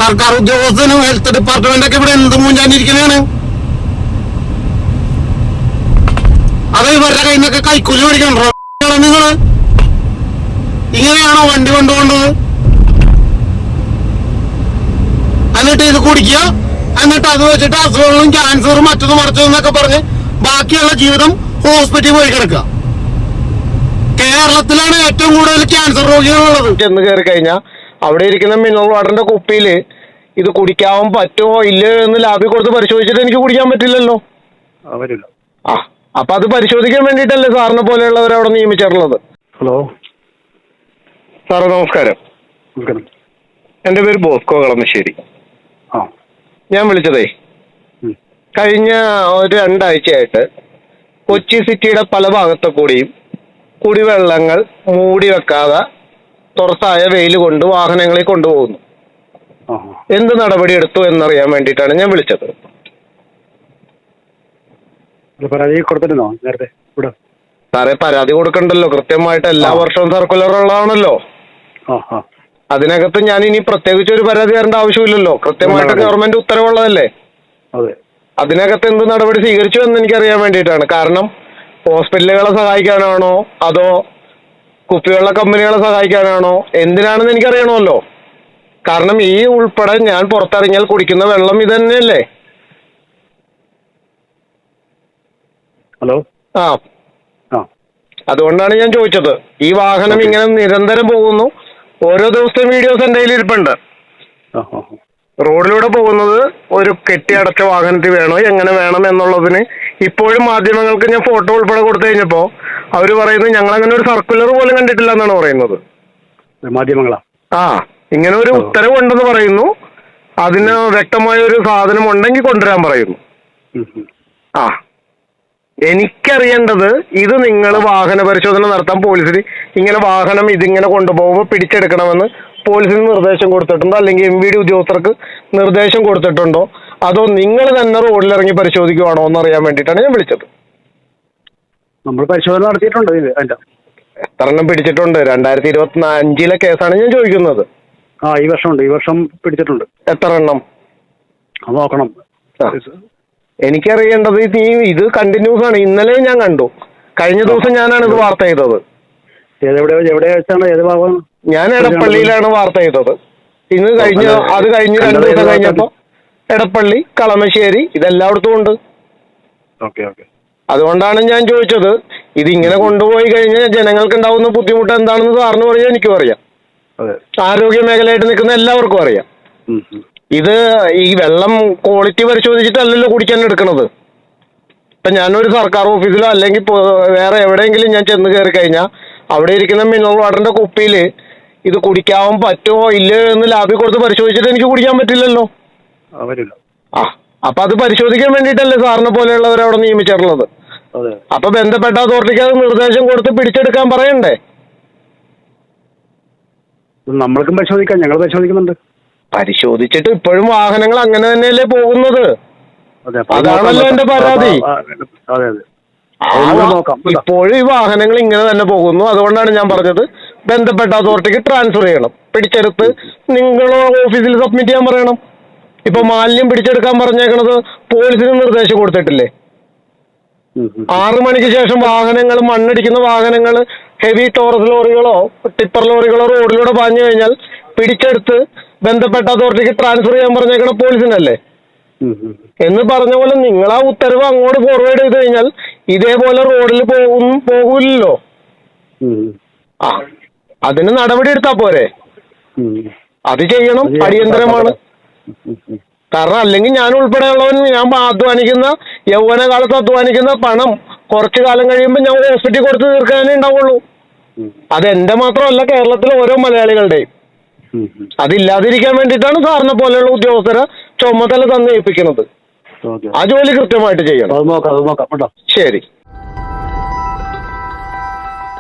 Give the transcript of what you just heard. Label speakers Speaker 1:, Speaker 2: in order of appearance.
Speaker 1: സർക്കാർ ഉദ്യോഗസ്ഥനും health department ഒക്കെ ഇവിടെ എന്ത് മൂഞ്ചാണ്ടിരിക്കണാണ്. അത് ഇവരുടെ കയ്യിൽ നിന്നൊക്കെ കൈക്കൂലി മേടിക്കണോ നിങ്ങള്? ഇങ്ങനെയാണോ വണ്ടി കൊണ്ടുപോകേണ്ടത്? എന്നിട്ട് ഇത് കുടിക്കുക, എന്നിട്ട് അത് വെച്ചിട്ട് അസുഖങ്ങളും ക്യാൻസറും മറ്റതും മറിച്ചതെന്നൊക്കെ പറഞ്ഞ് ബാക്കിയുള്ള ജീവിതം ഹോസ്പിറ്റലിൽ പോയി കിടക്കുക. കേരളത്തിലാണ് ഏറ്റവും കൂടുതൽ ക്യാൻസർ രോഗികളുള്ളത്.
Speaker 2: ചെന്ന് കയറി കഴിഞ്ഞാൽ അവിടെ ഇരിക്കുന്ന മിനറൽ വാട്ടറിന്റെ കുപ്പിയില് ഇത് കുടിക്കാൻ പറ്റുമോ ഇല്ലയോ എന്ന് ലാബിൽ കൊടുത്ത് പരിശോധിച്ചിട്ട് എനിക്ക് കുടിക്കാൻ പറ്റില്ലല്ലോ. ആ, അപ്പൊ അത് പരിശോധിക്കാൻ വേണ്ടിയിട്ടല്ലേ സാറിനെ പോലെയുള്ളവർ അവിടെ നിയമിച്ചിട്ടുള്ളത്.
Speaker 3: ഹലോ
Speaker 2: സാറ് നമസ്കാരം. എന്റെ പേര് ബോസ്കോ കളമശ്ശേരി. ഞാൻ വിളിച്ചതേ, കഴിഞ്ഞ ഒരു 2 ആഴ്ചയായിട്ട് കൊച്ചി സിറ്റിയുടെ പല ഭാഗത്തു കൂടിയും കുടിവെള്ളങ്ങൾ മൂടി വെക്കാതെ തുറസായ വെയിൽ കൊണ്ട് വാഹനങ്ങളിൽ കൊണ്ടുപോകുന്നു. എന്ത് നടപടി എടുത്തു എന്നറിയാൻ വേണ്ടിയിട്ടാണ് ഞാൻ വിളിച്ചത്.
Speaker 3: പരാതി കൊടുത്തിരുന്നോ നേരത്തെ?
Speaker 2: സാറേ, പരാതി കൊടുക്കണ്ടല്ലോ, കൃത്യമായിട്ട് എല്ലാ വർഷവും സർക്കുലർ ഉള്ളതാണല്ലോ. അതിനകത്ത് ഞാൻ ഇനി പ്രത്യേകിച്ച് ഒരു പരാതി തരേണ്ട ആവശ്യമില്ലല്ലോ, കൃത്യമായിട്ട് ഗവൺമെന്റ് ഉത്തരവുള്ളതല്ലേ. അതിനകത്ത് എന്ത് നടപടി സ്വീകരിച്ചു എന്ന് എനിക്കറിയാൻ വേണ്ടിയിട്ടാണ്. കാരണം ഹോസ്പിറ്റലുകളെ സഹായിക്കാനാണോ അതോ കുപ്പിവെള്ള കമ്പനികളെ സഹായിക്കാനാണോ എന്തിനാണെന്ന് എനിക്കറിയണമല്ലോ. കാരണം ഈ ഉൾപ്പെടെ ഞാൻ പുറത്തിറങ്ങിയാൽ കുടിക്കുന്ന വെള്ളം ഇത് തന്നെയല്ലേ.
Speaker 3: ഹലോ.
Speaker 2: അതുകൊണ്ടാണ് ഞാൻ ചോദിച്ചത്. ഈ വാഹനം ഇങ്ങനെ നിരന്തരം പോകുന്നു. ഓരോ ദിവസത്തെ വീഡിയോസ് എൻ്റെ കയ്യിൽ ഇരിപ്പുണ്ട്. റോഡിലൂടെ പോകുന്നത് ഒരു കെട്ടിയടച്ച വാഹനത്തിൽ വേണോ എങ്ങനെ വേണം എന്നുള്ളതിന് ഇപ്പോഴും മാധ്യമങ്ങൾക്ക് ഞാൻ ഫോട്ടോ ഉൾപ്പെടെ കൊടുത്തു കഴിഞ്ഞപ്പോൾ അവർ പറയുന്നത് ഞങ്ങളങ്ങനെ ഒരു സർക്കുലർ പോലും കണ്ടിട്ടില്ല എന്നാണ് പറയുന്നത്.
Speaker 3: മാധ്യമങ്ങളാ?
Speaker 2: ഇങ്ങനെ ഒരു ഉത്തരവുണ്ടെന്ന് പറയുന്നു. അതിന് വ്യക്തമായ ഒരു സാധനം ഉണ്ടെങ്കിൽ കൊണ്ടുവരാൻ പറയുന്നു. എനിക്കറിയേണ്ടത് ഇത് നിങ്ങൾ വാഹന പരിശോധന നടത്താൻ പോലീസിന് ഇങ്ങനെ വാഹനം ഇതിങ്ങനെ കൊണ്ടുപോകുമ്പോൾ പിടിച്ചെടുക്കണമെന്ന് പോലീസിന് നിർദ്ദേശം കൊടുത്തിട്ടുണ്ടോ, അല്ലെങ്കിൽ MVD ഉദ്യോഗസ്ഥർക്ക് നിർദ്ദേശം കൊടുത്തിട്ടുണ്ടോ, അതോ നിങ്ങൾ തന്നെ റോഡിലിറങ്ങി പരിശോധിക്കുവാണോ എന്നറിയാൻ വേണ്ടിയിട്ടാണ് ഞാൻ വിളിച്ചത്.
Speaker 3: നമ്മൾ പരിശോധന നടത്തിയിട്ടുണ്ട്.
Speaker 2: എത്ര എണ്ണം പിടിച്ചിട്ടുണ്ട്? 2025 കേസാണ് ഞാൻ ചോദിക്കുന്നത്.
Speaker 3: ഈ വർഷം പിടിച്ചിട്ടുണ്ട്.
Speaker 2: എത്ര എണ്ണം
Speaker 3: നോക്കണം.
Speaker 2: എനിക്കറിയേണ്ടത് ഇത് കണ്ടിന്യൂസ് ആണ്. ഇന്നലെ ഞാൻ കണ്ടു, കഴിഞ്ഞ ദിവസം ഞാനാണ് ഇത് വാർത്ത ചെയ്തത്. ഞാൻ എടപ്പള്ളിയിലാണ് വാർത്ത ചെയ്തത്. അത് കഴിഞ്ഞ് 2 ദിവസം കഴിഞ്ഞപ്പോ എടപ്പള്ളി, കളമശ്ശേരി ഇതെല്ലായിടത്തും ഉണ്ട്. അതുകൊണ്ടാണ് ഞാൻ ചോദിച്ചത്. ഇതിങ്ങനെ കൊണ്ടുപോയി കഴിഞ്ഞാൽ ജനങ്ങൾക്ക് ഉണ്ടാവുന്ന ബുദ്ധിമുട്ട് എന്താണെന്ന് സാറിന് പറയാൻ എനിക്കും അറിയാം, ആരോഗ്യ മേഖലയായിട്ട് നിൽക്കുന്ന എല്ലാവർക്കും അറിയാം. ഇത് ഈ വെള്ളം ക്വാളിറ്റി പരിശോധിച്ചിട്ടല്ലല്ലോ കുടിക്കാൻ എടുക്കണത്. ഇപ്പം ഞാനൊരു സർക്കാർ ഓഫീസിലോ അല്ലെങ്കിൽ വേറെ എവിടെയെങ്കിലും ഞാൻ ചെന്ന് കയറി കഴിഞ്ഞാൽ അവിടെ ഇരിക്കുന്ന മിനറൽ വാട്ടറിന്റെ കുപ്പിയിൽ ഇത് കുടിക്കാൻ പറ്റുമോ ഇല്ലയോ എന്ന് ലാബിൽ കൊടുത്ത് പരിശോധിച്ചിട്ട് എനിക്ക് കുടിക്കാൻ പറ്റില്ലല്ലോ. അപ്പൊ അത് പരിശോധിക്കാൻ വേണ്ടിയിട്ടല്ലേ സാറിനെ പോലെയുള്ളവർ അവിടെ നിയമിച്ചിട്ടുള്ളത്. അപ്പൊ ബന്ധപ്പെട്ട അതോറിറ്റിക്ക് അത് നിർദ്ദേശം കൊടുത്ത് പിടിച്ചെടുക്കാൻ പറയണ്ടേ?
Speaker 3: നമ്മൾക്കും പരിശോധിക്കാം, ഞങ്ങൾ പരിശോധിക്കുന്നുണ്ട്.
Speaker 2: പരിശോധിച്ചിട്ട് ഇപ്പോഴും വാഹനങ്ങൾ അങ്ങനെ തന്നെയല്ലേ പോകുന്നത്? അതാണല്ലോ എന്റെ പരാതി. ഇപ്പോഴും ഈ വാഹനങ്ങൾ ഇങ്ങനെ തന്നെ പോകുന്നു. അതുകൊണ്ടാണ് ഞാൻ പറഞ്ഞത് ബന്ധപ്പെട്ട അതോറിറ്റിക്ക് ട്രാൻസ്ഫർ ചെയ്യണം, പിടിച്ചെടുത്ത് നിങ്ങളോ ഓഫീസിൽ സബ്മിറ്റ് ചെയ്യാൻ പറയണം. ഇപ്പൊ മാലിന്യം പിടിച്ചെടുക്കാൻ പറഞ്ഞേക്കണത് പോലീസിന് നിർദ്ദേശം കൊടുത്തിട്ടില്ലേ? 6 മണിക്ക് ശേഷം വാഹനങ്ങൾ, മണ്ണടിക്കുന്ന വാഹനങ്ങൾ, ഹെവി ടോറസ് ലോറികളോ ടിപ്പർ ലോറികളോ റോഡിലൂടെ പാഞ്ഞു കഴിഞ്ഞാൽ പിടിച്ചെടുത്ത് ബന്ധപ്പെട്ട അതോറിറ്റിക്ക് ട്രാൻസ്ഫർ ചെയ്യാൻ പറഞ്ഞേക്കണ പോലീസിനല്ലേ? എന്ന് പറഞ്ഞ പോലെ നിങ്ങൾ ആ ഉത്തരവ് അങ്ങോട്ട് ഫോർവേഡ് ചെയ്ത് കഴിഞ്ഞാൽ ഇതേപോലെ റോഡിൽ പോകില്ലല്ലോ. അതിന് നടപടി എടുത്താ പോരെ? അത് ചെയ്യണം, അടിയന്തരമാണ്. കാരണം അല്ലെങ്കിൽ ഞാൻ ഉൾപ്പെടെയുള്ളവൻ, ഞാൻ അധ്വാനിക്കുന്ന യൗവനകാലത്ത് അധ്വാനിക്കുന്ന പണം കുറച്ചു കാലം കഴിയുമ്പോൾ ഞാൻ ഹോസ്പിറ്റലിൽ കൊടുത്ത് തീർക്കാനേ ഉണ്ടാവുള്ളൂ. അതെന്റെ മാത്രമല്ല, കേരളത്തിലെ ഓരോ മലയാളികളുടെയും. അതില്ലാതിരിക്കാൻ വേണ്ടിയിട്ടാണ് സാറിനെ പോലെയുള്ള ഉദ്യോഗസ്ഥരെ ചുമതല തന്നെ ഏൽപ്പിക്കുന്നത്. ആ ജോലി കൃത്യമായിട്ട് ചെയ്യണം.
Speaker 3: ശരി.